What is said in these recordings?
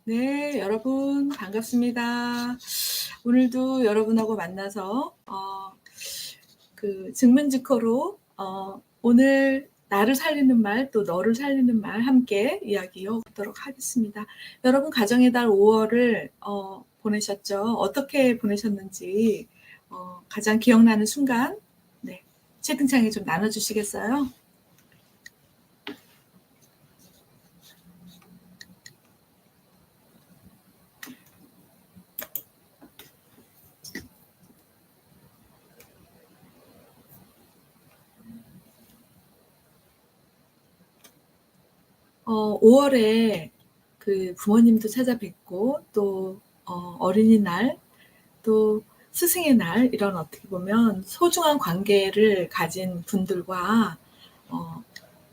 네, 여러분 반갑습니다. 오늘도 여러분하고 만나서 그 증문즉거로 오늘 나를 살리는 말, 또 너를 살리는 말 함께 이야기해 보도록 하겠습니다. 여러분 가정의 달 5월을 보내셨죠? 어떻게 보내셨는지 가장 기억나는 순간 네, 채팅창에 좀 나눠주시겠어요? 5월에 그 부모님도 찾아뵙고 또 어린이날 또 스승의 날 이런 어떻게 보면 소중한 관계를 가진 분들과 어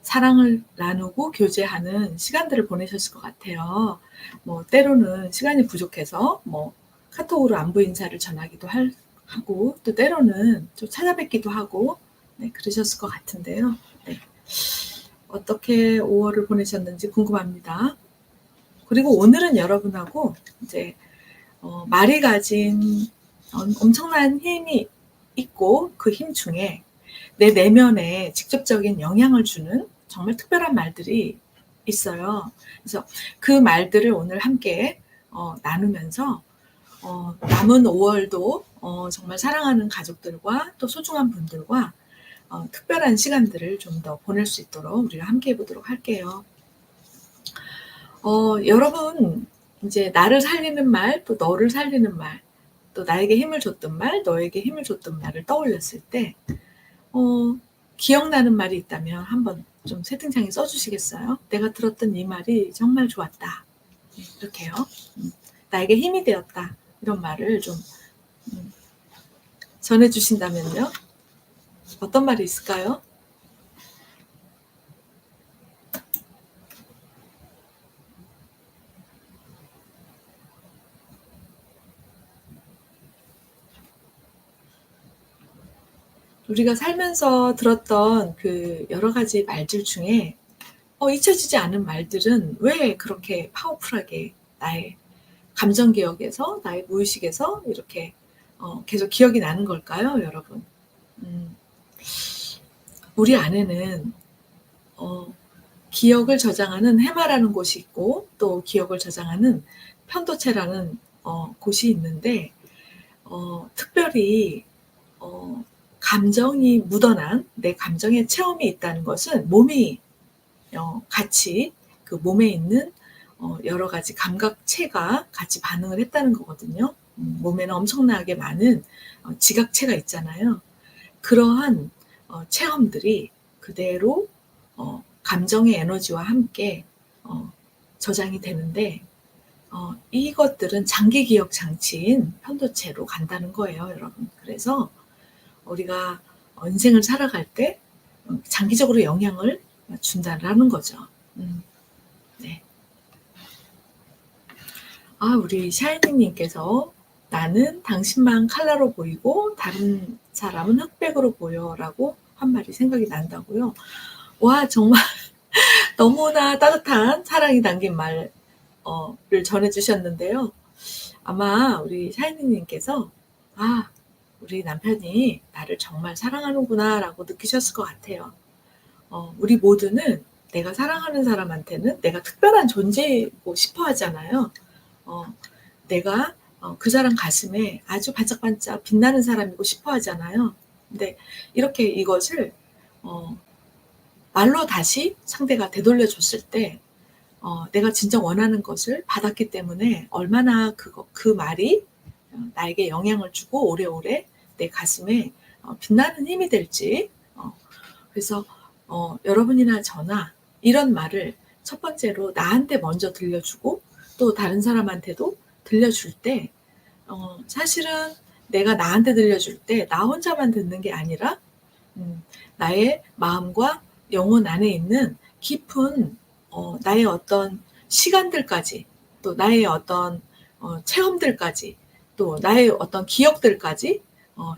사랑을 나누고 교제하는 시간들을 보내셨을 것 같아요. 뭐 때로는 시간이 부족해서 뭐 카톡으로 안부 인사를 전하기도 하고 또 때로는 좀 찾아뵙기도 하고 네 그러셨을 것 같은데요. 네. 어떻게 5월을 보내셨는지 궁금합니다. 그리고 오늘은 여러분하고 이제 말이 가진 엄청난 힘이 있고 그 힘 중에 내 내면에 직접적인 영향을 주는 정말 특별한 말들이 있어요. 그래서 그 말들을 오늘 함께 나누면서 남은 5월도 정말 사랑하는 가족들과 또 소중한 분들과 특별한 시간들을 좀 더 보낼 수 있도록 우리가 함께 해 보도록 할게요. 여러분 인제 나를 살리는 말, 또 너를 살리는 말, 또 나에게 힘을 줬던 말, 너에게 힘을 줬던 말을 떠올렸을 때 어 기억나는 말이 있다면 한번 좀 채팅창에 써 주시겠어요? "내가 들었던 이 말이 정말 좋았다." 네 이렇게요. 음. "나에게 힘이 되었다." 이런 말을 좀 음 전해 주신다면요. 어떤 말이 있을까요? 우리가 살면서 들었던 그 여러 가지 말들 중에 잊혀지지 않은 말들은 왜 그렇게 파워풀하게 나의 감정 기억에서, 나의 무의식에서 이렇게 계속 기억이 나는 걸까요, 여러분? 음. 우리 안에는 어 기억을 저장하는 해마라는 곳이 있고 또 기억을 저장하는 편도체라는 곳이 있는데 특별히 어 감정이 묻어난 내 감정의 체험이 있다는 것은 몸이 같이 그 몸에 있는 여러 가지 감각체가 같이 반응을 했다는 거거든요. 몸에는 엄청나게 많은 지각체가 있잖아요. 그러한 체험들이 그대로 감정의 에너지와 함께 어 저장이 되는데 이것들은 장기 기억 장치인 편도체로 간다는 거예요, 여러분. 그래서 우리가 인생을 살아갈 때 장기적으로 영향을 준다라는 거죠. 음 네. 우리 샤이니 님께서 "나는 당신만 칼라로 보이고 다른 사람은 흑백으로 보여."라고 한 말이 생각이 난다고요. 와 정말 너무나 따뜻한 사랑이 담긴 말 를 전해 주셨는데요. 아마 우리 샤이니 님께서 '아 우리 남편이 나를 정말 사랑하는구나.'라고 느끼셨을 것 같아요. 우리 모두는 내가 사랑하는 사람한테는 내가 특별한 존재이고 싶어 하잖아요. 어 내가 그 사람 가슴에 아주 반짝반짝 빛나는 사람이고 싶어 하잖아요. 근데 이렇게 이것을 어 말로 다시 상대가 되돌려 줬을 때 내가 진짜 원하는 것을 받았기 때문에 얼마나 그 말이 나에게 영향을 주고 오래오래 내 가슴에 빛나는 힘이 될지 그래서 여러분이나 저나 이런 말을 첫 번째로 나한테 먼저 들려주고 또 다른 사람한테도 들려줄 때 사실은 내가 나한테 들려줄 때 나 혼자만 듣는 게 아니라 나의 마음과 영혼 안에 있는 깊은 나의 어떤 시간들까지 또 나의 어떤 체험들까지 또 나의 어떤 기억들까지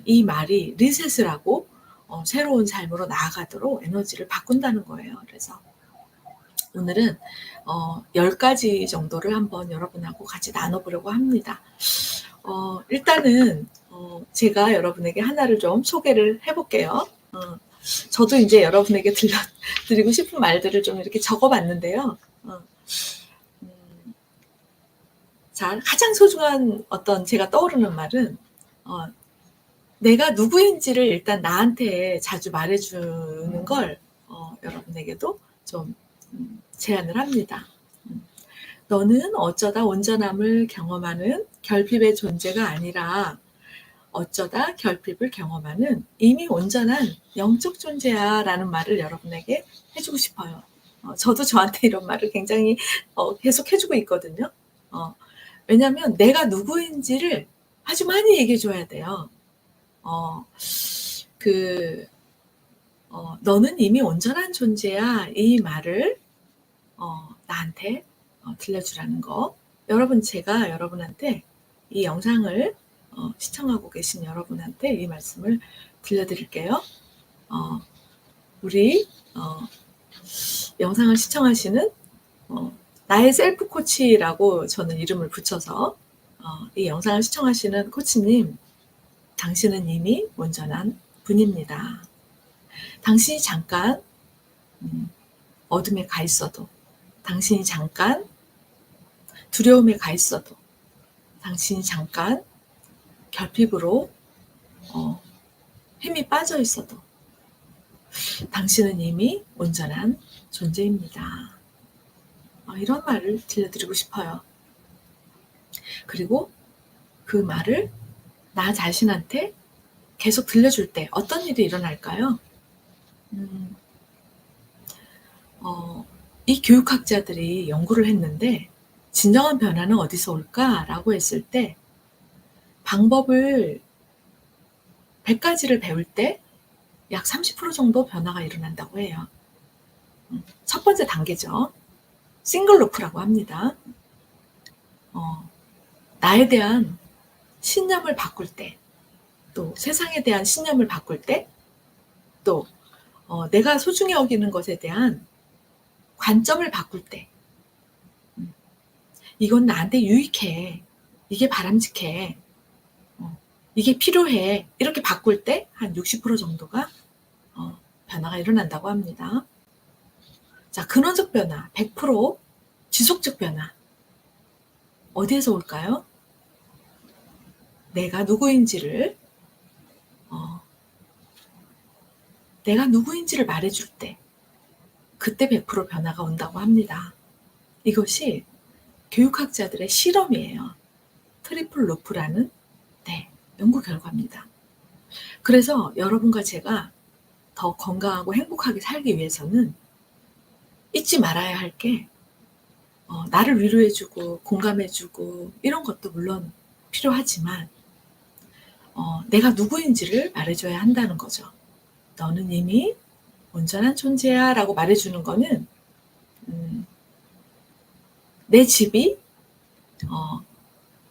이 말이 리셋을 하고 새로운 삶으로 나아가도록 에너지를 바꾼다는 거예요. 그래서 오늘은 10가지 정도를 한번 여러분하고 같이 나눠보려고 합니다. 일단은 제가 여러분에게 하나를 좀 소개를 해볼게요. 저도 이제 여러분에게 들려드리고 싶은 말들을 좀 이렇게 적어봤는데요. 자, 가장 소중한 어떤 제가 떠오르는 말은 내가 누구인지를 일단 나한테 자주 말해주는 걸 여러분에게도 좀 제안을 합니다. 너는 어쩌다 온전함을 경험하는 결핍의 존재가 아니라 어쩌다 결핍을 경험하는 이미 온전한 영적 존재야 라는 말을 여러분에게 해주고 싶어요. 저도 저한테 이런 말을 굉장히 계속 해주고 있거든요. 왜냐하면 내가 누구인지를 아주 많이 얘기해 줘야 돼요. 너는 이미 온전한 존재야 이 말을 나한테 들려주라는 거. 여러분, 제가 여러분한테 이 영상을 시청하고 계신 여러분한테 이 말씀을 들려드릴게요. 우리 영상을 시청하시는 나의 셀프 코치라고 저는 이름을 붙여서 이 영상을 시청하시는 코치님, 당신은 이미 온전한 분입니다. 당신이 잠깐 어둠에 가 있어도, 당신이 잠깐 두려움에 가 있어도, 당신이 잠깐 결핍으로 힘이 빠져 있어도 당신은 이미 온전한 존재입니다. 이런 말을 들려드리고 싶어요. 그리고 그 말을 나 자신한테 계속 들려줄 때 어떤 일이 일어날까요? 이 교육학자들이 연구를 했는데 진정한 변화는 어디서 올까라고 했을 때 방법을 100가지를 배울 때 약 30% 정도 변화가 일어난다고 해요. 첫 번째 단계죠. 싱글 루프라고 합니다. 나에 대한 신념을 바꿀 때, 또 세상에 대한 신념을 바꿀 때, 또 내가 소중히 여기는 것에 대한 관점을 바꿀 때, 이건 나한테 유익해, 이게 바람직해, 이게 필요해, 이렇게 바꿀 때 한 60% 정도가 변화가 일어난다고 합니다. 자, 근원적 변화 100%, 지속적 변화 어디에서 올까요? 내가 누구인지를 말해줄 때 그때 100% 변화가 온다고 합니다. 이것이 교육학자들의 실험이에요. 트리플 루프라는 연구 결과입니다. 그래서 여러분과 제가 더 건강하고 행복하게 살기 위해서는 잊지 말아야 할 게 나를 위로해주고 공감해주고 이런 것도 물론 필요하지만 내가 누구인지를 말해줘야 한다는 거죠. 너는 이미 온전한 존재야 라고 말해주는 거는 내 집이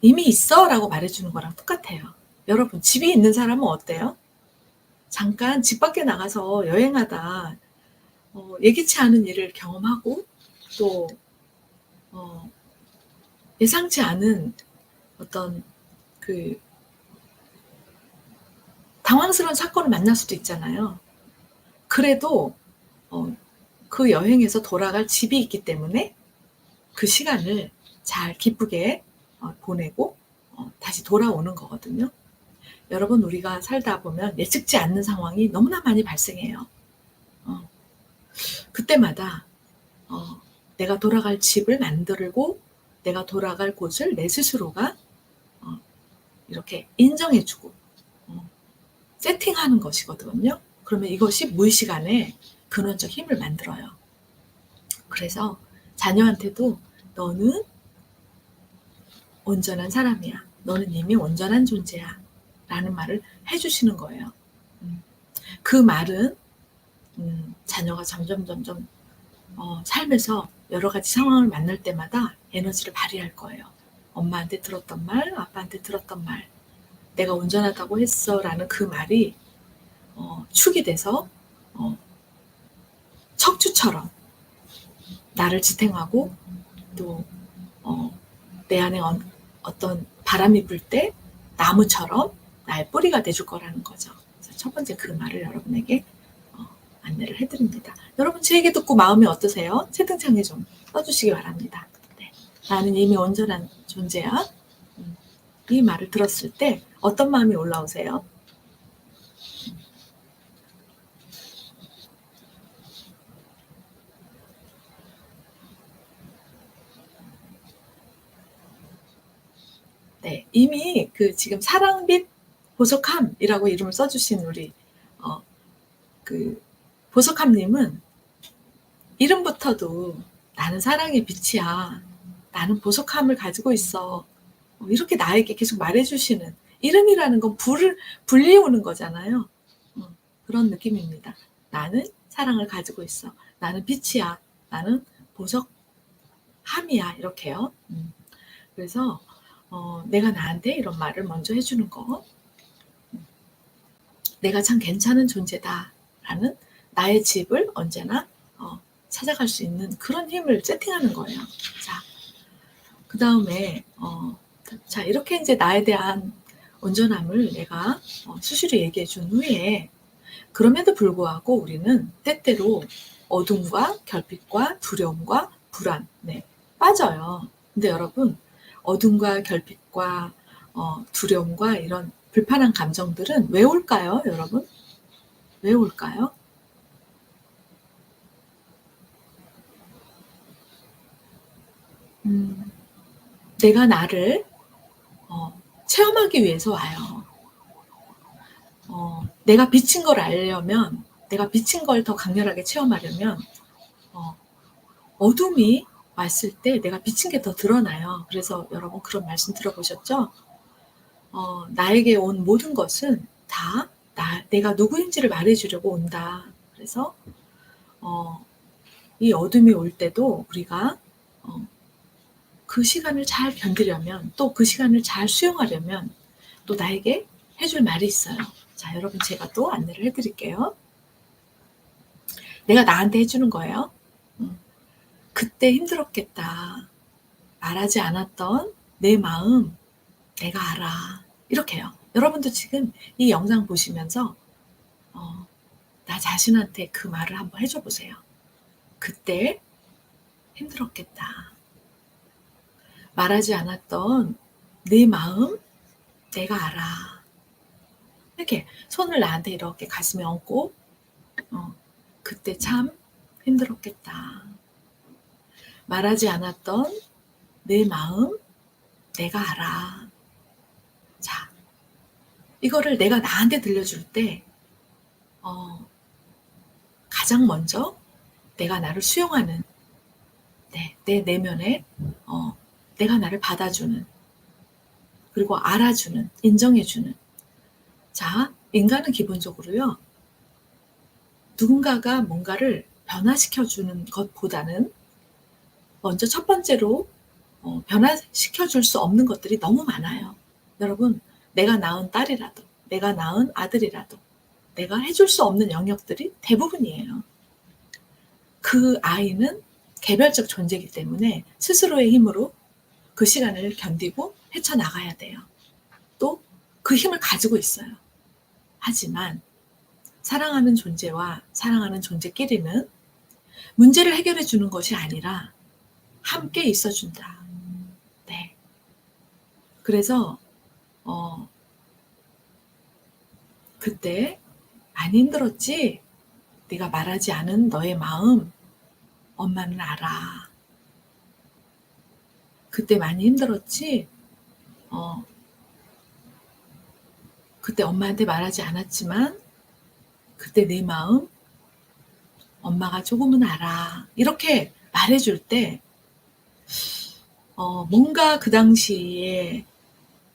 이미 있어 라고 말해주는 거랑 똑같아요. 여러분, 집이 있는 사람은 어때요? 잠깐 집 밖에 나가서 여행하다 예기치 않은 일을 경험하고 또 예상치 않은 어떤 당황스러운 사건을 만날 수도 있잖아요. 그래도 그 여행에서 돌아갈 집이 있기 때문에 그 시간을 잘 기쁘게 보내고 다시 돌아오는 거거든요. 여러분, 우리가 살다 보면 예측지 않는 상황이 너무나 많이 발생해요. 그때마다 내가 돌아갈 집을 만들고 내가 돌아갈 곳을 내 스스로가 이렇게 인정해주고 세팅하는 것이거든요. 그러면 이것이 무의식 안에 근원적 힘을 만들어요. 그래서 자녀한테도 너는 온전한 사람이야. 너는 이미 온전한 존재야. 라는 말을 해주시는 거예요. 그 말은 자녀가 점점 삶에서 여러 가지 상황을 만날 때마다 에너지를 발휘할 거예요. 엄마한테 들었던 말, 아빠한테 들었던 말, 내가 온전하다고 했어 라는 그 말이 축이 돼서 척추처럼 나를 지탱하고 또 내 안에 어떤 바람이 불 때 나무처럼 나의 뿌리가 돼줄 거라는 거죠. 그래서 첫 번째 그 말을 여러분에게 안내를 해드립니다. 여러분 제 얘기 듣고 마음이 어떠세요? 채팅창에 좀 써주시기 바랍니다. 네. 나는 이미 온전한 존재야. 이 말을 들었을 때 어떤 마음이 올라오세요? 네, 이미 그 지금 사랑 빛 보석함이라고 이름을 써주신 우리 그 보석함님은 이름부터도 나는 사랑의 빛이야. 나는 보석함을 가지고 있어. 이렇게 나에게 계속 말해주시는 이름이라는 건 불을 불리우는 거잖아요. 그런 느낌입니다. 나는 사랑을 가지고 있어. 나는 빛이야. 나는 보석함이야. 이렇게요. 그래서 내가 나한테 이런 말을 먼저 해주는 거. 내가 참 괜찮은 존재다라는 나의 집을 언제나 찾아갈 수 있는 그런 힘을 세팅하는 거예요. 자, 그 다음에 자 이렇게 이제 나에 대한 온전함을 내가 수시로 얘기해 준 후에 그럼에도 불구하고 우리는 때때로 어둠과 결핍과 두려움과 불안 빠져요. 근데 여러분 어둠과 결핍과 두려움과 이런 불편한 감정들은 왜 올까요, 여러분? 왜 올까요? 내가 나를 체험하기 위해서 와요. 내가 비친 걸 알려면, 내가 비친 걸 더 강렬하게 체험하려면 어둠이 왔을 때 내가 비친 게 더 드러나요. 그래서 여러분 그런 말씀 들어보셨죠? 나에게 온 모든 것은 다 내가 누구인지를 말해주려고 온다. 그래서 이 어둠이 올 때도 우리가 그 시간을 잘 견디려면 또 그 시간을 잘 수용하려면 또 나에게 해줄 말이 있어요. 자, 여러분 제가 또 안내를 해드릴게요. 내가 나한테 해주는 거예요. 그때 힘들었겠다. 말하지 않았던 내 마음 내가 알아. 이렇게요. 여러분도 지금 이 영상 보시면서 나 자신한테 그 말을 한번 해줘 보세요. 그때 힘들었겠다. 말하지 않았던 내 마음 내가 알아. 이렇게 손을 나한테 이렇게 가슴에 얹고 그때 참 힘들었겠다. 말하지 않았던 내 마음 내가 알아. 자, 이거를 내가 나한테 들려줄 때 가장 먼저 내가 나를 수용하는 내 내면에 내가 나를 받아주는 그리고 알아주는 인정해주는 자, 인간은 기본적으로요. 누군가가 뭔가를 변화시켜주는 것보다는 먼저 첫 번째로 변화시켜줄 수 없는 것들이 너무 많아요. 여러분, 내가 낳은 딸이라도 내가 낳은 아들이라도 내가 해줄 수 없는 영역들이 대부분이에요. 그 아이는 개별적 존재이기 때문에 스스로의 힘으로 그 시간을 견디고 헤쳐나가야 돼요. 또 그 힘을 가지고 있어요. 하지만 사랑하는 존재와 사랑하는 존재끼리는 문제를 해결해 주는 것이 아니라 함께 있어준다. 네. 그래서 그때 많이 힘들었지? 네가 말하지 않은 너의 마음 엄마는 알아. 그때 많이 힘들었지? 그때 엄마한테 말하지 않았지만 그때 내 마음 엄마가 조금은 알아. 이렇게 말해줄 때 뭔가 그 당시에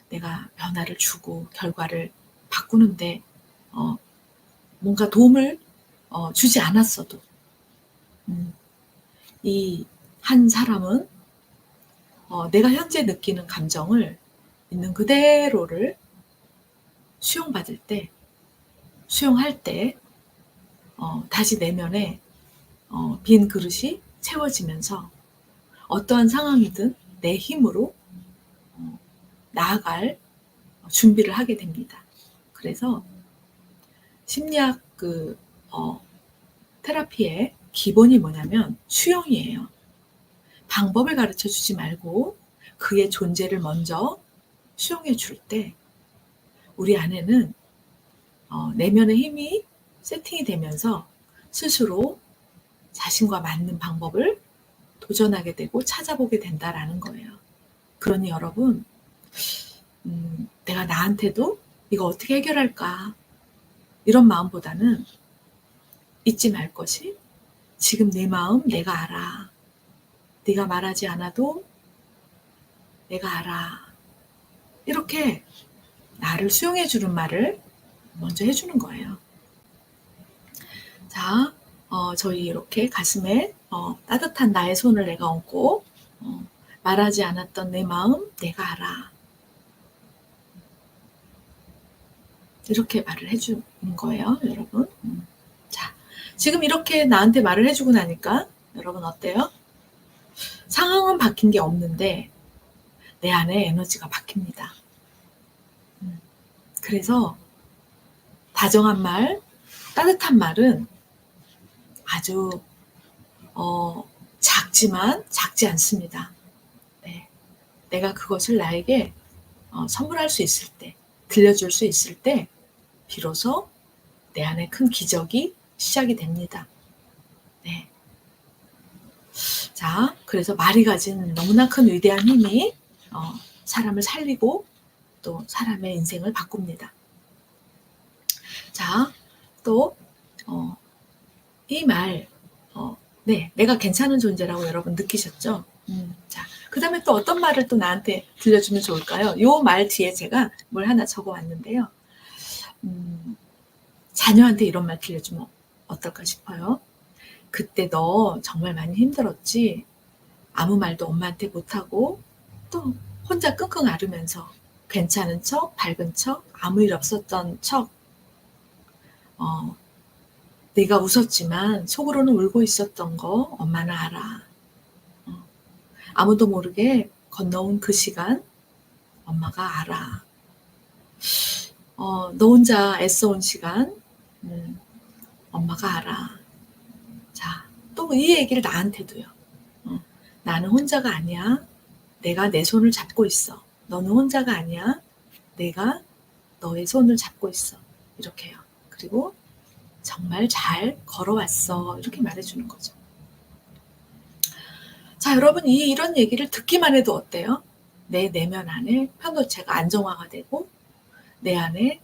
내가 변화를 주고 결과를 바꾸는데 뭔가 도움을 주지 않았어도 이 한 사람은 내가 현재 느끼는 감정을 있는 그대로를 수용받을 때 수용할 때 다시 내면에 빈 그릇이 채워지면서 어떠한 상황이든 내 힘으로 나아갈 준비를 하게 됩니다. 그래서 심리학 테라피의 기본이 뭐냐면 수용이에요. 방법을 가르쳐 주지 말고 그의 존재를 먼저 수용해 줄 때 우리 안에는 내면의 힘이 세팅이 되면서 스스로 자신과 맞는 방법을 도전하게 되고 찾아보게 된다라는 거예요. 그러니 여러분, 내가 나한테도 이거 어떻게 해결할까? 이런 마음보다는 잊지 말 것이 지금 내 마음 내가 알아. 네가 말하지 않아도 내가 알아. 이렇게 나를 수용해 주는 말을 먼저 해주는 거예요. 자, 저희 이렇게 가슴에 따뜻한 나의 손을 내가 얹고 말하지 않았던 내 마음 내가 알아. 이렇게 말을 해주는 거예요, 여러분. 자, 지금 이렇게 나한테 말을 해주고 나니까 여러분 어때요? 상황은 바뀐 게 없는데 내 안에 에너지가 바뀝니다. 그래서 다정한 말, 따뜻한 말은 아주 작지만 작지 않습니다. 네. 내가 그것을 나에게 선물할 수 있을 때, 들려줄 수 있을 때 비로소 내 안에 큰 기적이 시작이 됩니다. 네. 자, 그래서 말이 가진 너무나 큰 위대한 힘이 사람을 살리고 또 사람의 인생을 바꿉니다. 자, 또 이 말, 네, 내가 괜찮은 존재라고 여러분 느끼셨죠? 자, 그 다음에 또 어떤 말을 또 나한테 들려주면 좋을까요? 요 말 뒤에 제가 뭘 하나 적어왔는데요. 자녀한테 이런 말 들려주면 어떨까 싶어요. 그때 너 정말 많이 힘들었지? 아무 말도 엄마한테 못하고 또 혼자 끙끙 앓으면서 괜찮은 척, 밝은 척, 아무 일 없었던 척 네가 웃었지만 속으로는 울고 있었던 거 엄마는 알아. 아무도 모르게 건너온 그 시간 엄마가 알아. 너 혼자 애써온 시간 엄마가 알아. 자, 또 이 얘기를 나한테도요. 나는 혼자가 아니야. 내가 내 손을 잡고 있어. 너는 혼자가 아니야. 내가 너의 손을 잡고 있어. 이렇게요. 그리고 정말 잘 걸어왔어. 이렇게 말해주는 거죠. 자, 여러분 이런 얘기를 듣기만 해도 어때요? 내 내면 안에 편도체가 안정화가 되고 내 안에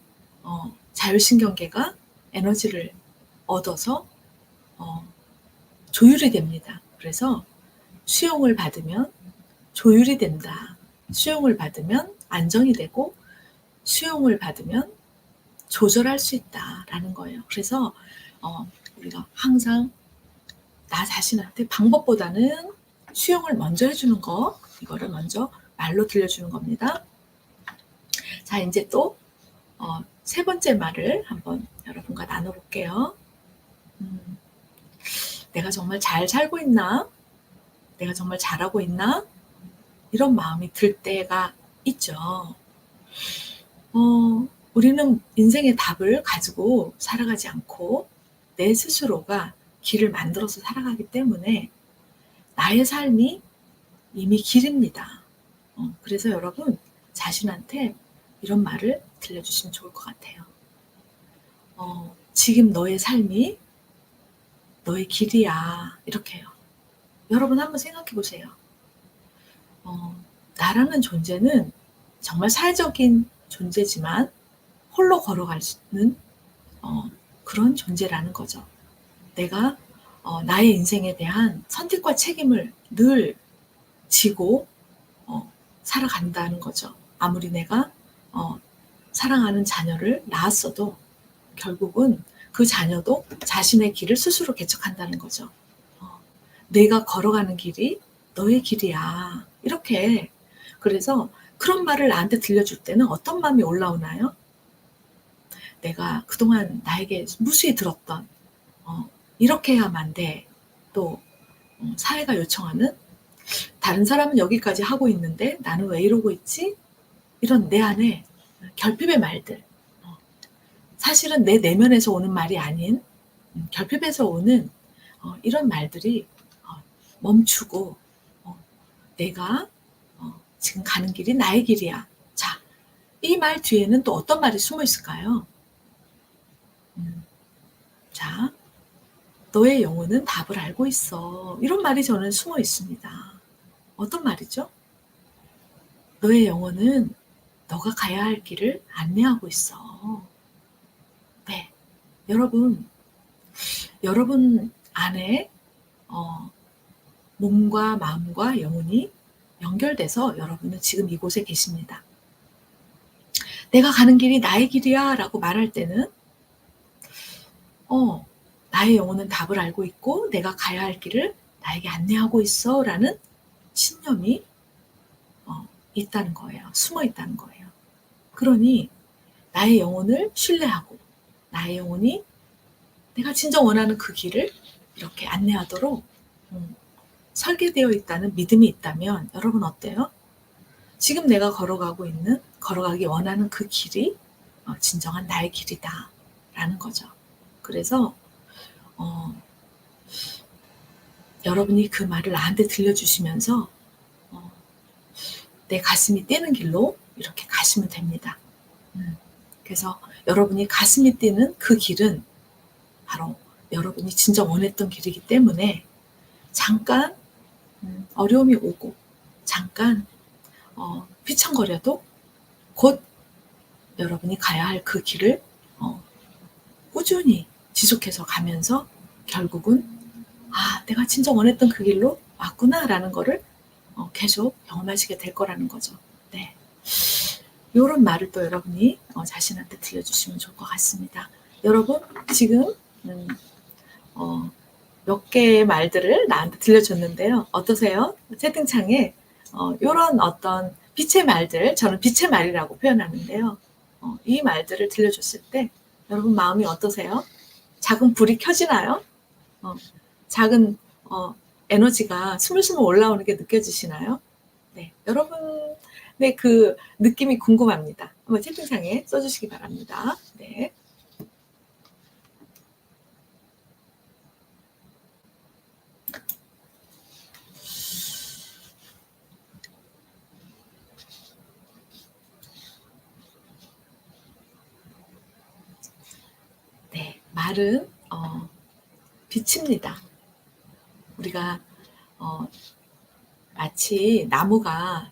자율신경계가 에너지를 얻어서 조율이 됩니다. 그래서 수용을 받으면 조율이 된다. 수용을 받으면 안정이 되고 수용을 받으면 조절할 수 있다라는 거예요. 그래서 우리가 항상 나 자신한테 방법보다는 수용을 먼저 해주는 거, 이거를 먼저 말로 들려주는 겁니다. 자, 이제 또 세 번째 말을 한번 여러분과 나눠볼게요. 내가 정말 잘 살고 있나? 내가 정말 잘하고 있나? 이런 마음이 들 때가 있죠. 우리는 인생의 답을 가지고 살아가지 않고 내 스스로가 길을 만들어서 살아가기 때문에 나의 삶이 이미 길입니다. 그래서 여러분 자신한테 이런 말을 들려주시면 좋을 것 같아요. 지금 너의 삶이 너의 길이야. 이렇게요. 여러분 한번 생각해 보세요. 나라는 존재는 정말 사회적인 존재지만 홀로 걸어가는 그런 존재라는 거죠. 내가 나의 인생에 대한 선택과 책임을 늘 지고 살아간다는 거죠. 아무리 내가 사랑하는 자녀를 낳았어도 결국은 그 자녀도 자신의 길을 스스로 개척한다는 거죠. 내가 걸어가는 길이 너의 길이야. 이렇게. 그래서 그런 말을 나한테 들려줄 때는 어떤 마음이 올라오나요? 내가 그동안 나에게 무수히 들었던 이렇게 해야만 돼. 또 사회가 요청하는, 다른 사람은 여기까지 하고 있는데 나는 왜 이러고 있지? 이런 내 안에 결핍의 말들, 사실은 내 내면에서 오는 말이 아닌 결핍에서 오는 이런 말들이 멈추고, 내가 지금 가는 길이 나의 길이야. 자, 이 말 뒤에는 또 어떤 말이 숨어 있을까요? 자, 너의 영혼은 답을 알고 있어. 이런 말이 저는 숨어 있습니다. 어떤 말이죠? 너의 영혼은 너가 가야 할 길을 안내하고 있어. 네, 여러분 안에 몸과 마음과 영혼이 연결돼서 여러분은 지금 이곳에 계십니다. 내가 가는 길이 나의 길이야 라고 말할 때는 나의 영혼은 답을 알고 있고 내가 가야 할 길을 나에게 안내하고 있어 라는 신념이 있다는 거예요. 숨어 있다는 거예요. 그러니 나의 영혼을 신뢰하고 나의 영혼이 내가 진정 원하는 그 길을 이렇게 안내하도록 설계되어 있다는 믿음이 있다면 여러분 어때요? 지금 내가 걸어가기 원하는 그 길이 진정한 나의 길이다 라는 거죠. 그래서 여러분이 그 말을 나한테 들려주시면서 내 가슴이 뛰는 길로 이렇게 가시면 됩니다. 그래서 여러분이 가슴이 뛰는 그 길은 바로 여러분이 진정 원했던 길이기 때문에 잠깐 어려움이 오고 잠깐 휘청거려도 곧 여러분이 가야 할 그 길을 꾸준히 지속해서 가면서 결국은 내가 진짜 원했던 그 길로 왔구나 라는 거를 계속 경험하시게 될 거라는 거죠. 네, 이런 말을 또 여러분이 자신한테 들려주시면 좋을 것 같습니다. 여러분 지금 몇 개의 말들을 나한테 들려줬는데요. 어떠세요? 채팅창에 이런 어떤 빛의 말들, 저는 빛의 말이라고 표현하는데요. 이 말들을 들려줬을 때 여러분 마음이 어떠세요? 작은 불이 켜지나요? 작은 에너지가 스물스물 올라오는 게 느껴지시나요? 네, 여러분의 그 느낌이 궁금합니다. 한번 채팅창에 써주시기 바랍니다. 네. 네, 말은 빛입니다. 우리가 마치 나무가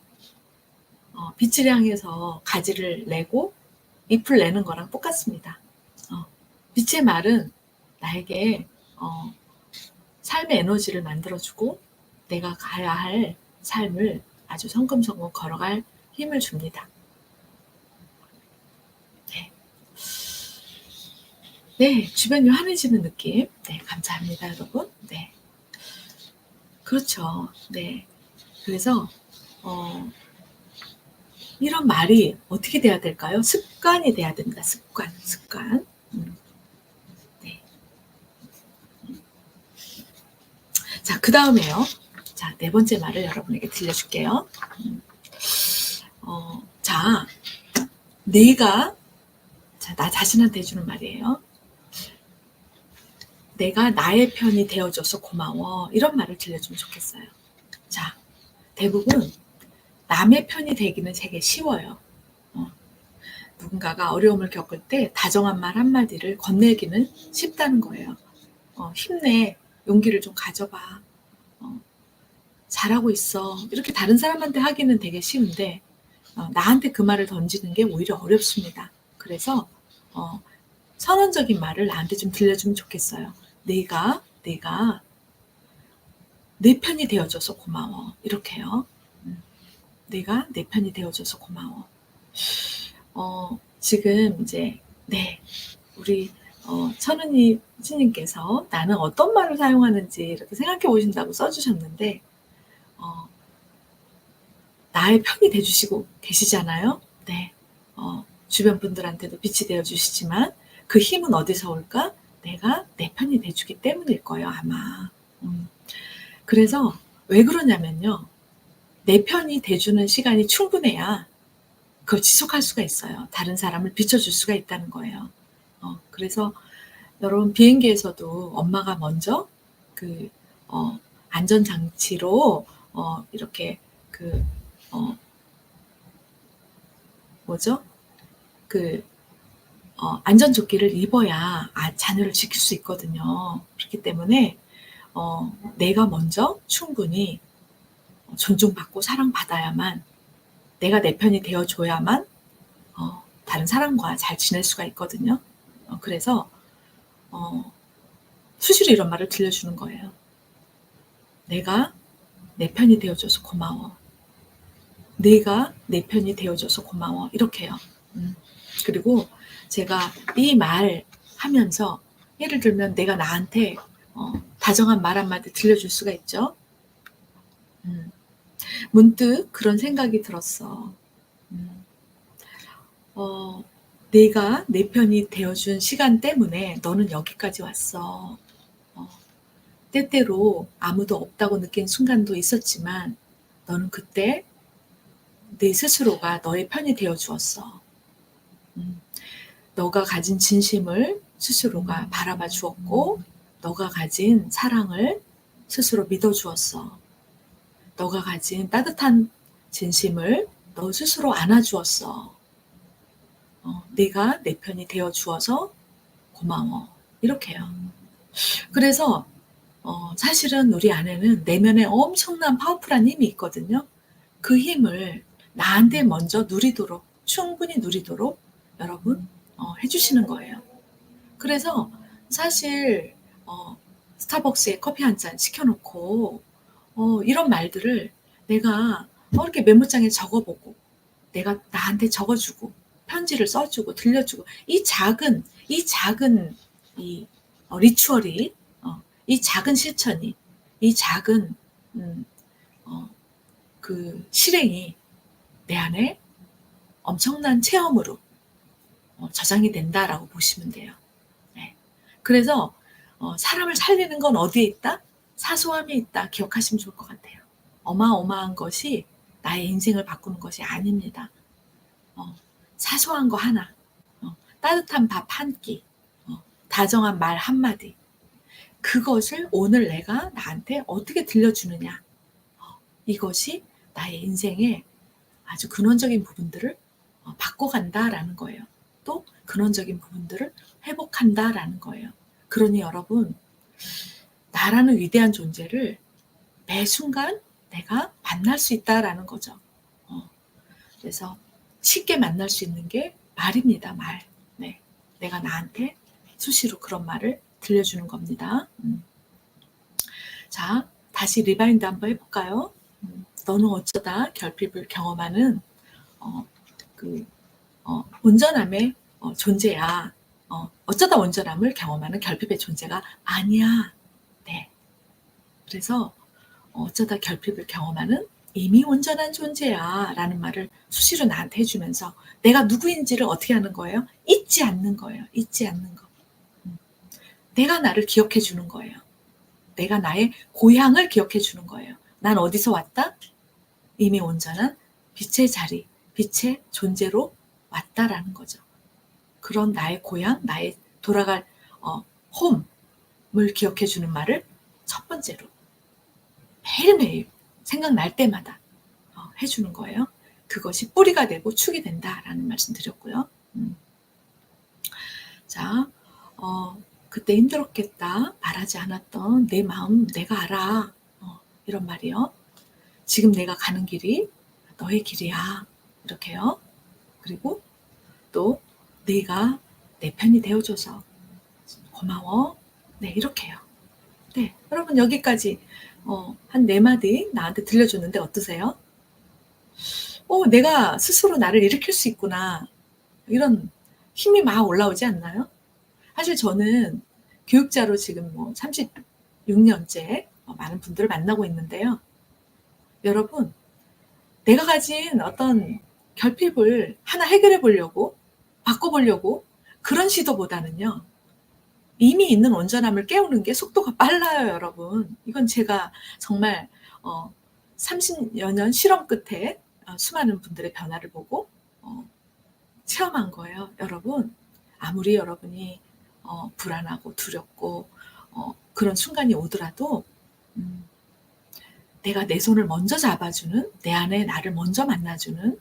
빛을 향해서 가지를 내고 잎을 내는 거랑 똑같습니다. 빛의 말은 나에게 삶의 에너지를 만들어주고 내가 가야 할 삶을 아주 성금성금 걸어갈 힘을 줍니다. 네, 주변이 환해지는 느낌. 네, 감사합니다, 여러분. 네, 그렇죠. 네, 그래서 이런 말이 어떻게 돼야 될까요? 습관이 돼야 됩니다. 습관. 네. 자, 그 다음에요. 자, 네 번째 말을 여러분에게 들려줄게요. 자, 내가, 자, 나 자신한테 해주는 말이에요. 내가 나의 편이 되어줘서 고마워. 이런 말을 들려주면 좋겠어요. 자, 대부분 남의 편이 되기는 되게 쉬워요. 누군가가 어려움을 겪을 때 다정한 말 한마디를 건네기는 쉽다는 거예요. 힘내, 용기를 좀 가져봐. 잘하고 있어. 이렇게 다른 사람한테 하기는 되게 쉬운데 나한테 그 말을 던지는 게 오히려 어렵습니다. 그래서 선언적인 말을 나한테 좀 들려주면 좋겠어요. 내가 내 편이 되어줘서 고마워. 이렇게요. 내가 내 편이 되어줘서 고마워. 지금 이제 네, 우리 천은이 후지님께서 나는 어떤 말을 사용하는지 이렇게 생각해 보신다고 써주셨는데 나의 편이 돼주시고 계시잖아요. 네, 주변 분들한테도 빛이 되어주시지만 그 힘은 어디서 올까? 내가 내 편이 돼주기 때문일 거예요, 아마. 그래서 왜 그러냐면요. 내 편이 돼주는 시간이 충분해야 그걸 지속할 수가 있어요. 다른 사람을 비춰줄 수가 있다는 거예요. 그래서 여러분 비행기에서도 엄마가 먼저 그 안전장치로 이렇게 그 뭐죠? 그 안전조끼를 입어야 자녀를 지킬 수 있거든요. 그렇기 때문에 내가 먼저 충분히 존중받고 사랑받아야만, 내가 내 편이 되어줘야만 다른 사람과 잘 지낼 수가 있거든요. 그래서 수시로 이런 말을 들려주는 거예요. 내가 내 편이 되어줘서 고마워. 내가 내 편이 되어줘서 고마워. 이렇게요. 그리고 제가 이 말 하면서 예를 들면 내가 나한테 다정한 말 한마디 들려줄 수가 있죠. 문득 그런 생각이 들었어. 내가 내 편이 되어준 시간 때문에 너는 여기까지 왔어. 때때로 아무도 없다고 느낀 순간도 있었지만 너는 그때 내 스스로가 너의 편이 되어 주었어. 너가 가진 진심을 스스로가 바라봐 주었고, 너가 가진 사랑을 스스로 믿어 주었어. 너가 가진 따뜻한 진심을 너 스스로 안아 주었어. 내가 내 편이 되어 주어서 고마워. 이렇게요. 그래서 사실은 우리 안에는 내면에 엄청난 파워풀한 힘이 있거든요. 그 힘을 나한테 먼저 누리도록, 충분히 누리도록 여러분 해주시는 거예요. 그래서 사실 스타벅스에 커피 한 잔 시켜놓고 이런 말들을 내가 이렇게 메모장에 적어보고, 내가 나한테 적어주고, 편지를 써주고 들려주고, 이 작은 이 리추얼이, 이 작은 실천이, 이 작은 그 실행이 내 안에 엄청난 체험으로 저장이 된다라고 보시면 돼요. 네. 그래서 사람을 살리는 건 어디에 있다? 사소함에 있다. 기억하시면 좋을 것 같아요. 어마어마한 것이 나의 인생을 바꾸는 것이 아닙니다. 사소한 거 하나, 따뜻한 밥 한 끼, 다정한 말 한마디, 그것을 오늘 내가 나한테 어떻게 들려주느냐, 이것이 나의 인생의 아주 근원적인 부분들을 바꿔간다라는 거예요. 또 근원적인 부분들을 회복한다라는 거예요. 그러니 여러분, 나라는 위대한 존재를 매 순간 내가 만날 수 있다라는 거죠. 그래서 쉽게 만날 수 있는 게 말입니다. 말. 네. 내가 나한테 수시로 그런 말을 들려주는 겁니다. 자, 다시 리바인드 한번 해볼까요? 너는 어쩌다 결핍을 경험하는 온전함의 존재야. 어쩌다 온전함을 경험하는 결핍의 존재가 아니야. 네. 그래서 어쩌다 결핍을 경험하는 이미 온전한 존재야 라는 말을 수시로 나한테 해주면서 내가 누구인지를 어떻게 하는 거예요? 잊지 않는 거예요. 잊지 않는 거. 내가 나를 기억해 주는 거예요. 내가 나의 고향을 기억해 주는 거예요. 난 어디서 왔다? 이미 온전한 빛의 자리, 빛의 존재로 왔다라는 거죠. 그런 나의 고향, 나의 돌아갈 홈을 기억해 주는 말을 첫 번째로 매일매일 생각날 때마다 해주는 거예요. 그것이 뿌리가 되고 축이 된다라는 말씀 드렸고요. 자, 그때 힘들었겠다. 말하지 않았던 내 마음 내가 알아. 이런 말이요. 지금 내가 가는 길이 너의 길이야. 이렇게요. 그리고 또 네가 내 편이 되어줘서 고마워. 네, 이렇게요. 네, 여러분 여기까지 한 4마디 나한테 들려줬는데 어떠세요? 내가 스스로 나를 일으킬 수 있구나. 이런 힘이 막 올라오지 않나요? 사실 저는 교육자로 지금 36년째 많은 분들을 만나고 있는데요. 여러분, 내가 가진 어떤 결핍을 하나 해결해 보려고, 바꿔보려고 그런 시도보다는요. 이미 있는 온전함을 깨우는 게 속도가 빨라요, 여러분. 이건 제가 정말 30여 년 실험 끝에 수많은 분들의 변화를 보고 체험한 거예요. 여러분, 아무리 여러분이 불안하고 두렵고 그런 순간이 오더라도 내가 내 손을 먼저 잡아주는, 내 안에 나를 먼저 만나주는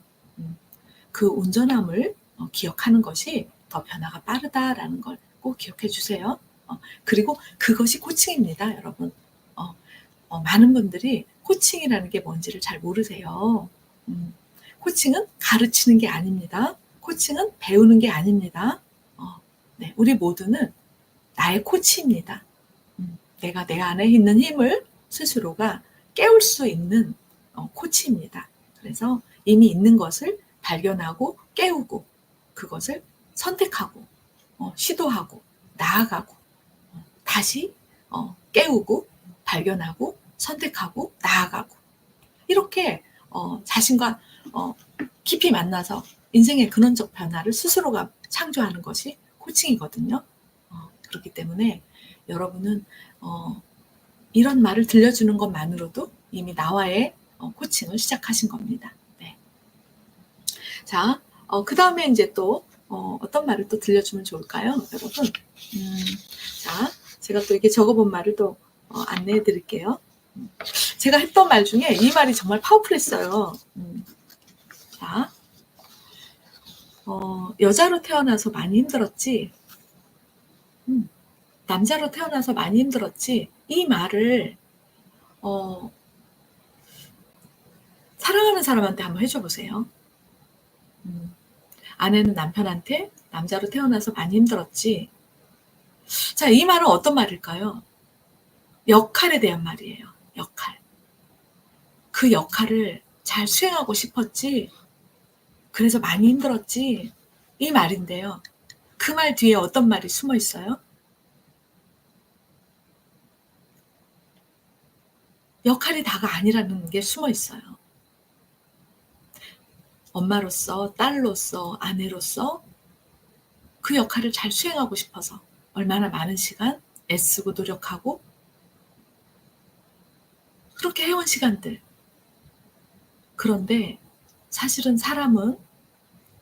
그 온전함을 기억하는 것이 더 변화가 빠르다라는 걸 꼭 기억해 주세요. 그리고 그것이 코칭입니다, 여러분. 많은 분들이 코칭이라는 게 뭔지를 잘 모르세요. 코칭은 가르치는 게 아닙니다. 코칭은 배우는 게 아닙니다. 네, 우리 모두는 나의 코치입니다. 내가 내 안에 있는 힘을 스스로가 깨울 수 있는 코치입니다. 그래서 이미 있는 것을 발견하고 깨우고 그것을 선택하고 시도하고 나아가고 다시 깨우고 발견하고 선택하고 나아가고 이렇게 자신과 깊이 만나서 인생의 근원적 변화를 스스로가 창조하는 것이 코칭이거든요. 그렇기 때문에 여러분은 이런 말을 들려주는 것만으로도 이미 나와의 코칭을 시작하신 겁니다. 네. 자, 그 다음에 이제 또 어떤 말을 또 들려주면 좋을까요, 여러분? 자, 제가 또 이렇게 적어본 말을 또 안내해 드릴게요. 제가 했던 말 중에 이 말이 정말 파워풀했어요. 자, 여자로 태어나서 많이 힘들었지, 남자로 태어나서 많이 힘들었지, 이 말을 사랑하는 사람한테 한번 해줘 보세요. 아내는 남편한테 남자로 태어나서 많이 힘들었지. 자, 이 말은 어떤 말일까요? 역할에 대한 말이에요. 역할. 그 역할을 잘 수행하고 싶었지. 그래서 많이 힘들었지. 이 말인데요. 그 말 뒤에 어떤 말이 숨어 있어요? 역할이 다가 아니라는 게 숨어 있어요. 엄마로서, 딸로서, 아내로서 그 역할을 잘 수행하고 싶어서 얼마나 많은 시간 애쓰고 노력하고 그렇게 해온 시간들. 그런데 사실은 사람은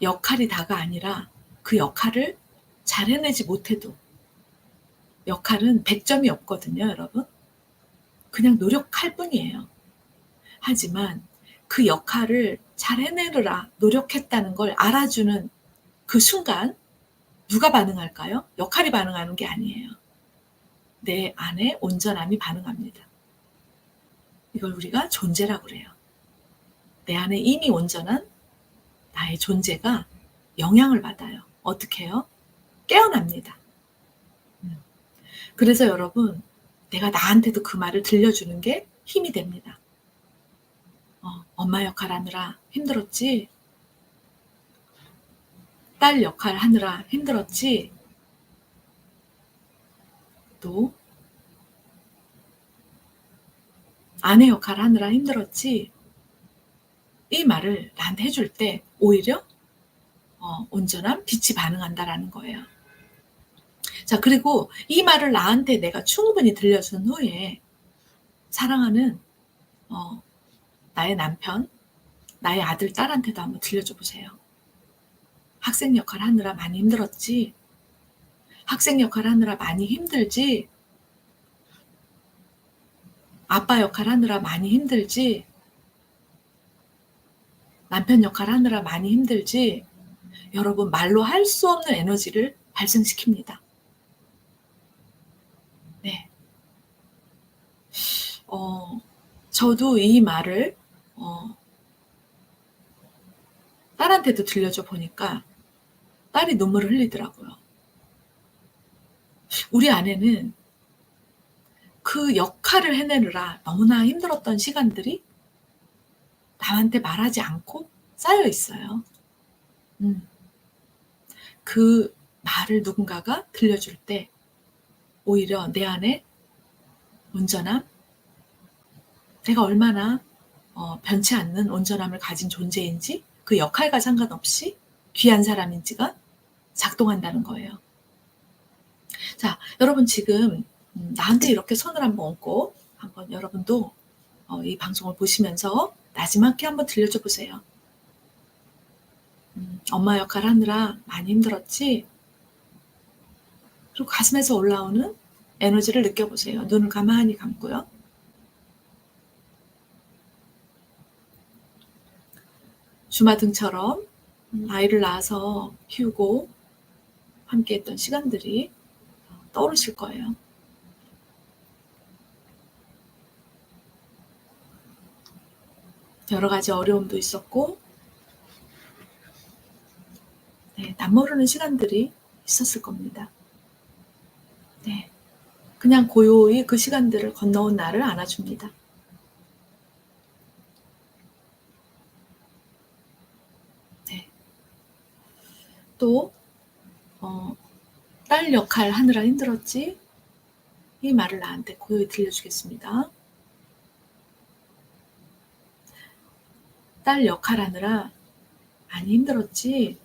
역할이 다가 아니라 그 역할을 잘 해내지 못해도 역할은 100점이 없거든요, 여러분. 그냥 노력할 뿐이에요. 하지만 그 역할을 잘 해내느라 노력했다는 걸 알아주는 그 순간 누가 반응할까요? 역할이 반응하는 게 아니에요. 내 안에 온전함이 반응합니다. 이걸 우리가 존재라고 그래요. 내 안에 이미 온전한 나의 존재가 영향을 받아요. 어떻게 해요? 깨어납니다. 그래서 여러분, 내가 나한테도 그 말을 들려주는 게 힘이 됩니다. 엄마 역할 하느라 힘들었지? 딸 역할 하느라 힘들었지? 또 아내 역할 하느라 힘들었지? 이 말을 나한테 해줄 때 오히려 온전한 빛이 반응한다라는 거예요. 자, 그리고 이 말을 나한테 내가 충분히 들려준 후에 사랑하는 나의 남편, 나의 아들, 딸한테도 한번 들려줘 보세요. 학생 역할 하느라 많이 힘들었지? 학생 역할 하느라 많이 힘들지? 아빠 역할 하느라 많이 힘들지? 남편 역할 하느라 많이 힘들지? 여러분, 말로 할 수 없는 에너지를 발생시킵니다. 네. 저도 이 말을 딸한테도 들려줘 보니까 딸이 눈물을 흘리더라고요. 우리 아내는 그 역할을 해내느라 너무나 힘들었던 시간들이 남한테 말하지 않고 쌓여 있어요. 그 말을 누군가가 들려줄 때 오히려 내 안에 온전함, 내가 얼마나 변치 않는 온전함을 가진 존재인지 그 역할과 상관없이 귀한 사람인지가 작동한다는 거예요. 자, 여러분 지금 나한테 이렇게 손을 한번 얹고 한번 여러분도 이 방송을 보시면서 나지막히 한번 들려줘 보세요. 엄마 역할 하느라 많이 힘들었지? 그리고 가슴에서 올라오는 에너지를 느껴보세요. 눈을 가만히 감고요. 주마등처럼 아이를 낳아서 키우고 함께했던 시간들이 떠오르실 거예요. 여러 가지 어려움도 있었고, 네, 남모르는 시간들이 있었을 겁니다. 네, 그냥 고요히 그 시간들을 건너온 나를 안아줍니다. 네. 또 딸 역할 하느라 힘들었지? 이 말을 나한테 고요히 들려주겠습니다. 딸 역할 하느라 많이 힘들었지?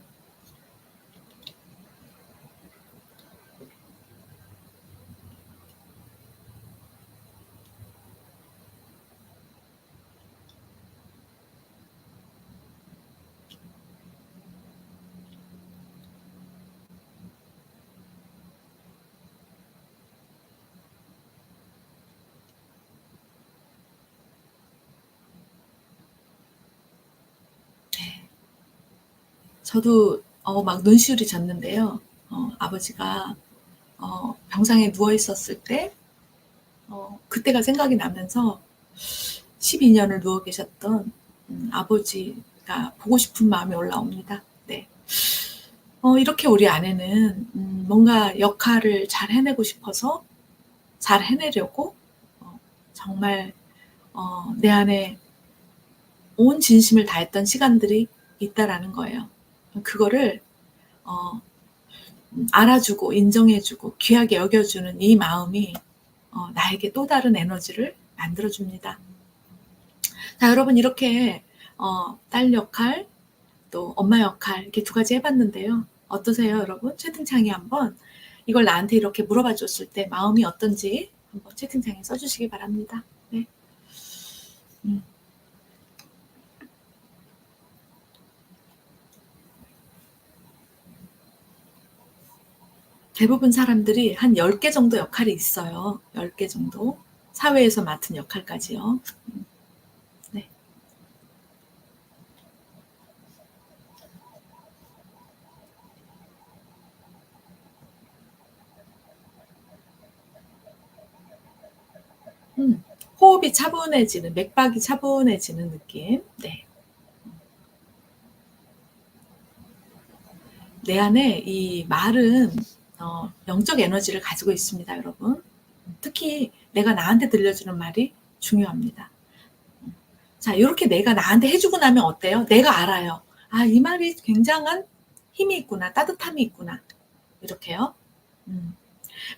네. 저도 막 눈시울이 졌는데요. 아버지가 병상에 누워 있었을 때 그때가 생각이 나면서 12년을 누워 계셨던 아버지가 보고 싶은 마음이 올라옵니다. 네. 이렇게 우리 아내는 뭔가 역할을 잘 해내고 싶어서 잘 해내려고 정말 내 안에 온 진심을 다했던 시간들이 있다라는 거예요. 그거를 알아주고 인정해주고 귀하게 여겨주는 이 마음이 나에게 또 다른 에너지를 만들어줍니다. 자, 여러분 이렇게 딸 역할 또 엄마 역할 이렇게 두 가지 해봤는데요. 어떠세요, 여러분? 채팅창에 한번 이걸 나한테 이렇게 물어봐 줬을 때 마음이 어떤지 한번 채팅창에 써주시기 바랍니다. 네. 대부분 사람들이 한 10개 정도 역할이 있어요. 10개 정도. 사회에서 맡은 역할까지요. 네. 호흡이 차분해지는, 맥박이 차분해지는 느낌. 네. 내 안에 이 말은 영적 에너지를 가지고 있습니다, 여러분. 특히 내가 나한테 들려주는 말이 중요합니다. 자, 이렇게 내가 나한테 해주고 나면 어때요? 내가 알아요. 아, 이 말이 굉장한 힘이 있구나, 따뜻함이 있구나. 이렇게요.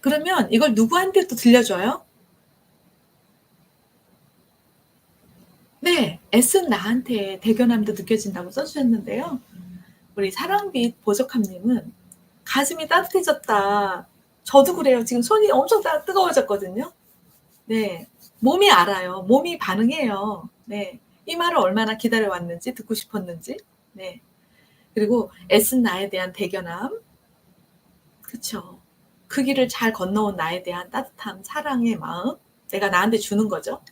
그러면 이걸 누구한테 또 들려줘요? 네, 애쓴 나한테 대견함도 느껴진다고 써주셨는데요. 우리 사랑빛 보석함님은 가슴이 따뜻해졌다. 저도 그래요. 지금 손이 엄청 뜨거워졌거든요. 네, 몸이 알아요. 몸이 반응해요. 네, 이 말을 얼마나 기다려왔는지 듣고 싶었는지. 네, 그리고 애쓴 나에 대한 대견함. 그쵸. 그 길을 잘 건너온 나에 대한 따뜻함, 사랑의 마음. 내가 나한테 주는 거죠.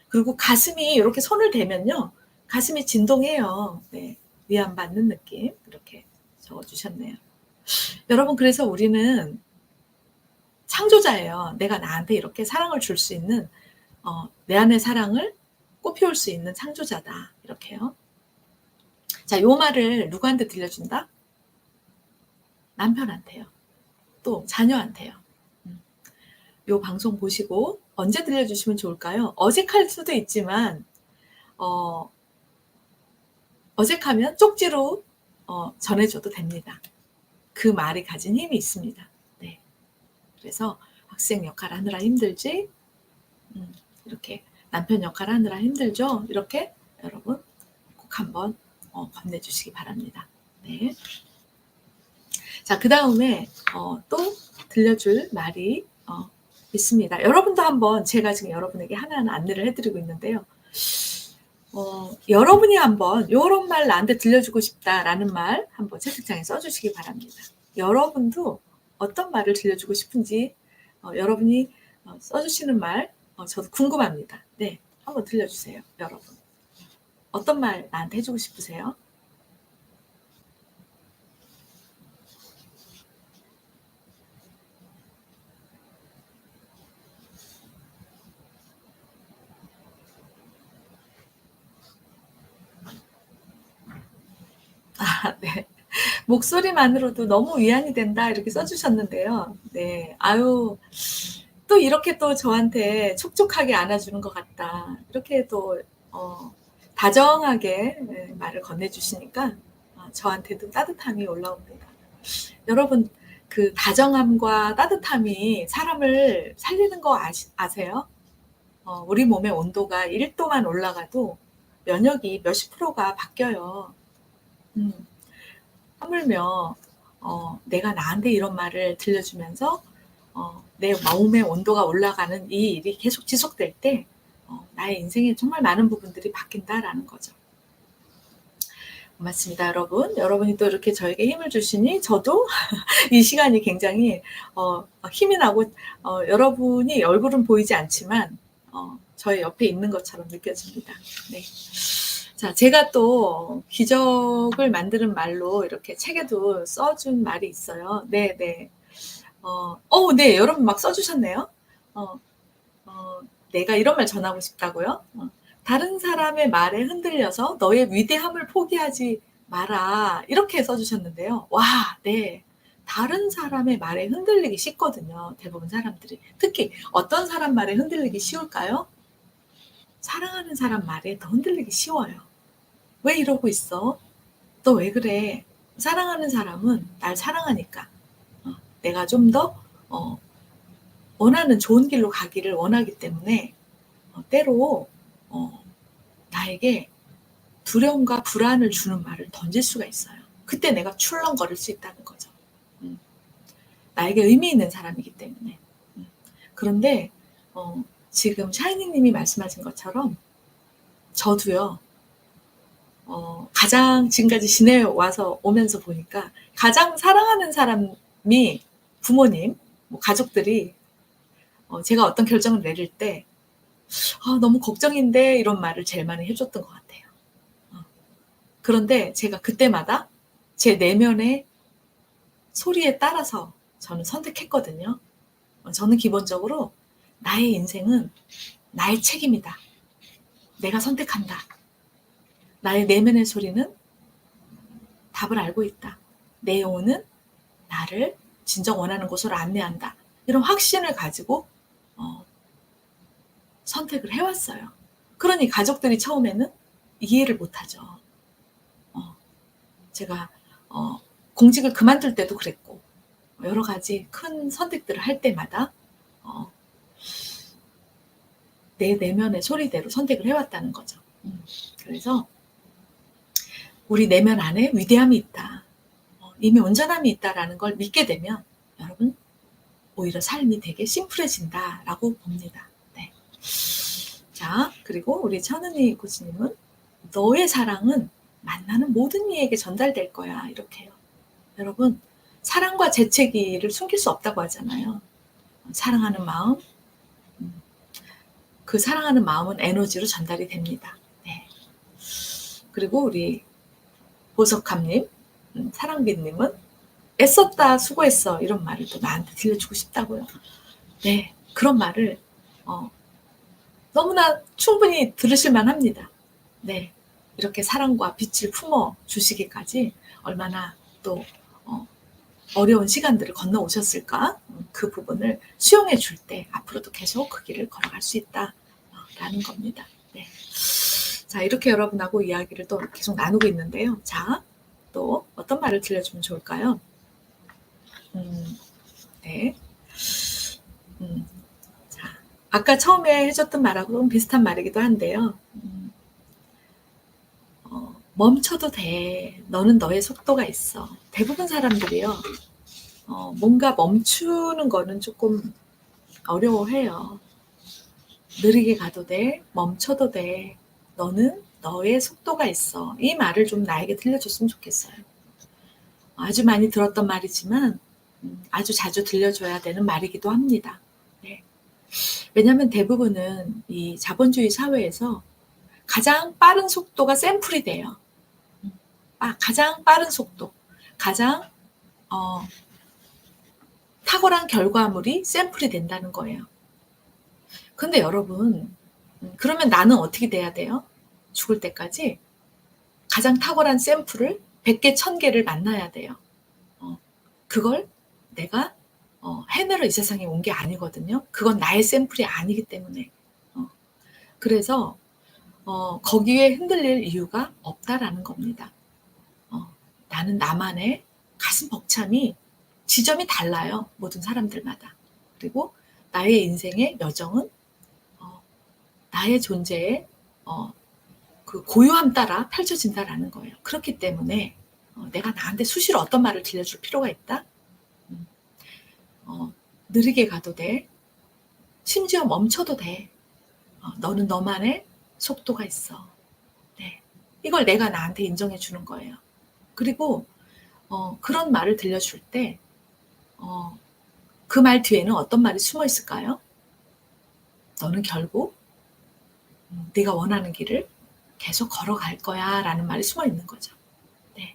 그리고 가슴이 이렇게 손을 대면요. 가슴이 진동해요. 네, 위안받는 느낌. 이렇게 적어주셨네요. 여러분, 그래서 우리는 창조자예요. 내가 나한테 이렇게 사랑을 줄 수 있는 내 안의 사랑을 꽃피울 수 있는 창조자다. 이렇게요. 자, 요 말을 누구한테 들려준다? 남편한테요. 또 자녀한테요. 요 방송 보시고 언제 들려주시면 좋을까요? 어색할 수도 있지만 어색하면 쪽지로 전해줘도 됩니다. 그 말이 가진 힘이 있습니다. 네. 그래서 학생 역할 하느라 힘들지? 이렇게 남편 역할 하느라 힘들죠? 이렇게 여러분 꼭 한번 건네주시기 바랍니다. 네. 자, 그 다음에 또 들려줄 말이 있습니다. 여러분도 한번 제가 지금 여러분에게 하나하나 안내를 해드리고 있는데요. 여러분이 한번 요런 말 나한테 들려주고 싶다라는 말 한번 채팅창에 써주시기 바랍니다. 여러분도 어떤 말을 들려주고 싶은지 여러분이 써주시는 말 저도 궁금합니다. 네, 한번 들려주세요. 여러분. 어떤 말 나한테 해주고 싶으세요? 네. 목소리만으로도 너무 위안이 된다 이렇게 써주셨는데요. 네, 아유, 또 이렇게 또 저한테 촉촉하게 안아주는 것 같다. 이렇게 또 다정하게 말을 건네주시니까 저한테도 따뜻함이 올라옵니다. 여러분, 그 다정함과 따뜻함이 사람을 살리는 거 아세요? 우리 몸의 온도가 1도만 올라가도 면역이 몇십 프로가 바뀌어요. 하물며 내가 나한테 이런 말을 들려주면서 내 몸의 온도가 올라가는 이 일이 계속 지속될 때 나의 인생에 정말 많은 부분들이 바뀐다라는 거죠. 고맙습니다, 여러분. 여러분이 또 이렇게 저에게 힘을 주시니 저도 이 시간이 굉장히 힘이 나고 여러분이 얼굴은 보이지 않지만 저의 옆에 있는 것처럼 느껴집니다. 네. 자, 제가 또 기적을 만드는 말로 이렇게 책에도 써준 말이 있어요. 네, 네. 네, 여러분 막 써주셨네요. 내가 이런 말 전하고 싶다고요? 다른 사람의 말에 흔들려서 너의 위대함을 포기하지 마라. 이렇게 써주셨는데요. 와, 네. 다른 사람의 말에 흔들리기 쉽거든요. 대부분 사람들이. 특히 어떤 사람 말에 흔들리기 쉬울까요? 사랑하는 사람 말에 더 흔들리기 쉬워요. 왜 이러고 있어? 너 왜 그래? 사랑하는 사람은 날 사랑하니까 내가 좀 더 원하는 좋은 길로 가기를 원하기 때문에 때로 나에게 두려움과 불안을 주는 말을 던질 수가 있어요. 그때 내가 출렁거릴 수 있다는 거죠. 나에게 의미 있는 사람이기 때문에. 그런데 지금 샤이니님이 말씀하신 것처럼 저도요. 가장 지금까지 지내와서 오면서 보니까 가장 사랑하는 사람이 부모님, 뭐 가족들이 제가 어떤 결정을 내릴 때 너무 걱정인데 이런 말을 제일 많이 해줬던 것 같아요. 그런데 제가 그때마다 제 내면의 소리에 따라서 저는 선택했거든요. 저는 기본적으로 나의 인생은 나의 책임이다. 내가 선택한다. 나의 내면의 소리는 답을 알고 있다. 내 영혼은 나를 진정 원하는 곳으로 안내한다. 이런 확신을 가지고 선택을 해왔어요. 그러니 가족들이 처음에는 이해를 못하죠. 제가 공직을 그만둘 때도 그랬고 여러 가지 큰 선택들을 할 때마다 내 내면의 소리대로 선택을 해왔다는 거죠. 그래서 우리 내면 안에 위대함이 있다. 이미 온전함이 있다라는 걸 믿게 되면 여러분 오히려 삶이 되게 심플해진다라고 봅니다. 네. 자, 그리고 우리 천은희 코치님은 너의 사랑은 만나는 모든 이에게 전달될 거야. 이렇게 해요. 여러분, 사랑과 재채기를 숨길 수 없다고 하잖아요. 사랑하는 마음, 그 사랑하는 마음은 에너지로 전달이 됩니다. 네. 그리고 우리 보석함님, 사랑비님은 애썼다, 수고했어 이런 말을 또 나한테 들려주고 싶다고요. 네, 그런 말을 너무나 충분히 들으실 만합니다. 네, 이렇게 사랑과 빛을 품어 주시기까지 얼마나 또 어려운 시간들을 건너오셨을까? 그 부분을 수용해 줄 때 앞으로도 계속 그 길을 걸어갈 수 있다라는 겁니다. 네. 자, 이렇게 여러분하고 이야기를 또 계속 나누고 있는데요. 자, 또 어떤 말을 들려주면 좋을까요? 네. 자, 아까 처음에 해줬던 말하고는 비슷한 말이기도 한데요. 멈춰도 돼. 너는 너의 속도가 있어. 대부분 사람들이요. 뭔가 멈추는 거는 조금 어려워해요. 느리게 가도 돼. 멈춰도 돼. 너는 너의 속도가 있어. 이 말을 좀 나에게 들려줬으면 좋겠어요. 아주 많이 들었던 말이지만 아주 자주 들려줘야 되는 말이기도 합니다. 네. 왜냐하면 대부분은 이 자본주의 사회에서 가장 빠른 속도가 샘플이 돼요. 가장 빠른 속도, 가장 탁월한 결과물이 샘플이 된다는 거예요. 근데 여러분, 그러면 나는 어떻게 돼야 돼요? 죽을 때까지 가장 탁월한 샘플을 100개, 1000개를 만나야 돼요. 그걸 내가 해내러 이 세상에 온 게 아니거든요. 그건 나의 샘플이 아니기 때문에. 그래서 거기에 흔들릴 이유가 없다라는 겁니다. 나는 나만의 가슴 벅참이 지점이 달라요. 모든 사람들마다. 그리고 나의 인생의 여정은 나의 존재의 그 고요함 따라 펼쳐진다라는 거예요. 그렇기 때문에 내가 나한테 수시로 어떤 말을 들려줄 필요가 있다? 느리게 가도 돼. 심지어 멈춰도 돼. 너는 너만의 속도가 있어. 네. 이걸 내가 나한테 인정해 주는 거예요. 그리고 그런 말을 들려줄 때 그 말 뒤에는 어떤 말이 숨어 있을까요? 너는 결국 네가 원하는 길을 계속 걸어갈 거야 라는 말이 숨어 있는 거죠. 네.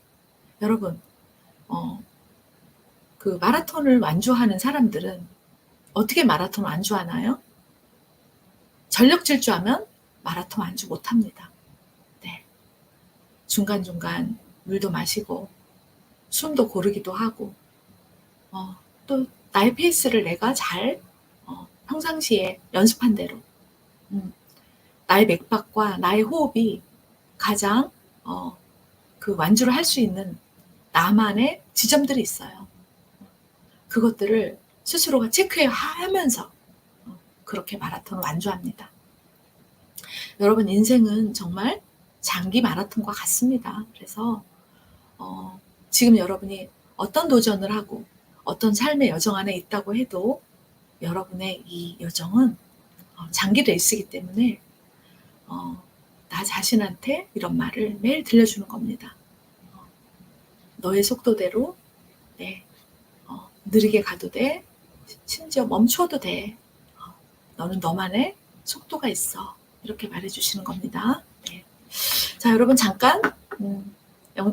여러분, 그 마라톤을 완주하는 사람들은 어떻게 마라톤 완주하나요? 전력 질주하면 마라톤 완주 못합니다. 네. 중간중간 물도 마시고 숨도 고르기도 하고 또 나의 페이스를 내가 잘 평상시에 연습한 대로 나의 맥박과 나의 호흡이 가장 그 완주를 할 수 있는 나만의 지점들이 있어요. 그것들을 스스로가 체크하면서 그렇게 마라톤을 완주합니다. 여러분, 인생은 정말 장기 마라톤과 같습니다. 그래서 지금 여러분이 어떤 도전을 하고 어떤 삶의 여정 안에 있다고 해도 여러분의 이 여정은 장기 레이스이기 때문에 나 자신한테 이런 말을 매일 들려주는 겁니다. 너의 속도대로 네, 느리게 가도 돼. 심지어 멈춰도 돼. 너는 너만의 속도가 있어. 이렇게 말해주시는 겁니다. 네. 자, 여러분 잠깐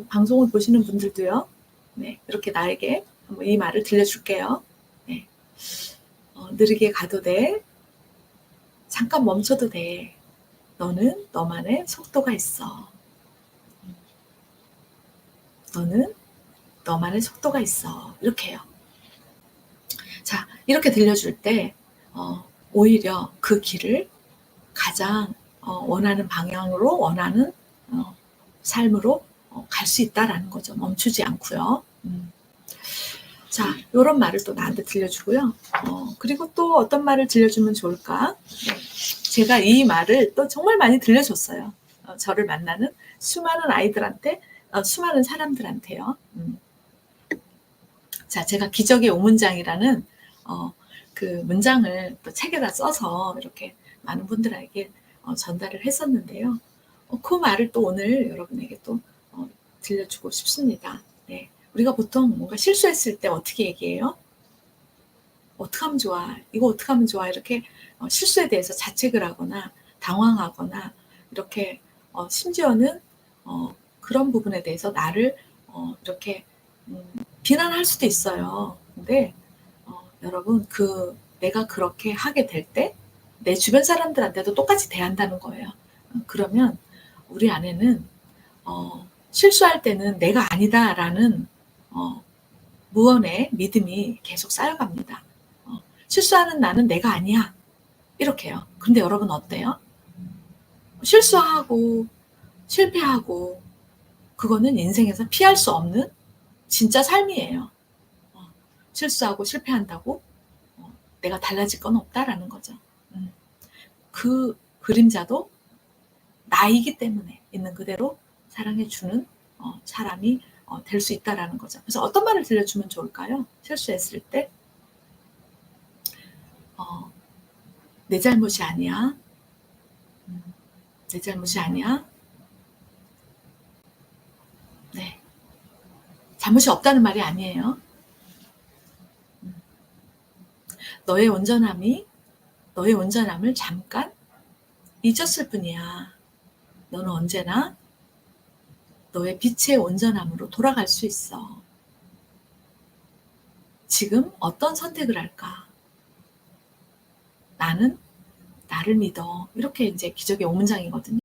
방송을 보시는 분들도요. 네, 이렇게 나에게 한번 이 말을 들려줄게요. 네. 느리게 가도 돼. 잠깐 멈춰도 돼. 너는 너만의 속도가 있어. 너는 너만의 속도가 있어. 이렇게 해요. 자, 이렇게 들려줄 때 오히려 그 길을 가장 원하는 방향으로 원하는 삶으로 갈 수 있다라는 거죠. 멈추지 않고요. 자, 이런 말을 또 나한테 들려주고요. 그리고 또 어떤 말을 들려주면 좋을까? 제가 이 말을 또 정말 많이 들려줬어요. 저를 만나는 수많은 아이들한테, 수많은 사람들한테요. 자, 제가 기적의 5문장이라는 그 문장을 또 책에다 써서 이렇게 많은 분들에게 전달을 했었는데요. 그 말을 또 오늘 여러분에게 또 들려주고 싶습니다. 네. 우리가 보통 뭔가 실수했을 때 어떻게 얘기해요? 어떻게 하면 좋아? 이거 어떻게 하면 좋아? 이렇게 실수에 대해서 자책을 하거나 당황하거나 이렇게 심지어는 그런 부분에 대해서 나를 이렇게 비난할 수도 있어요. 근데 여러분 내가 그렇게 하게 될 때 내 주변 사람들한테도 똑같이 대한다는 거예요. 그러면 우리 안에는 실수할 때는 내가 아니다라는 무언의 믿음이 계속 쌓여갑니다. 실수하는 나는 내가 아니야. 이렇게요. 근데 여러분 어때요? 실수하고 실패하고 그거는 인생에서 피할 수 없는 진짜 삶이에요. 실수하고 실패한다고 내가 달라질 건 없다라는 거죠. 그 그림자도 나이기 때문에 있는 그대로 사랑해주는 사람이 될 수 있다라는 거죠. 그래서 어떤 말을 들려주면 좋을까요? 실수했을 때 내 잘못이 아니야. 내 잘못이 아니야. 네. 잘못이 없다는 말이 아니에요. 너의 온전함을 잠깐 잊었을 뿐이야. 너는 언제나 너의 빛의 온전함으로 돌아갈 수 있어. 지금 어떤 선택을 할까? 나는 나를 믿어. 이렇게 이제 기적의 5문장이거든요.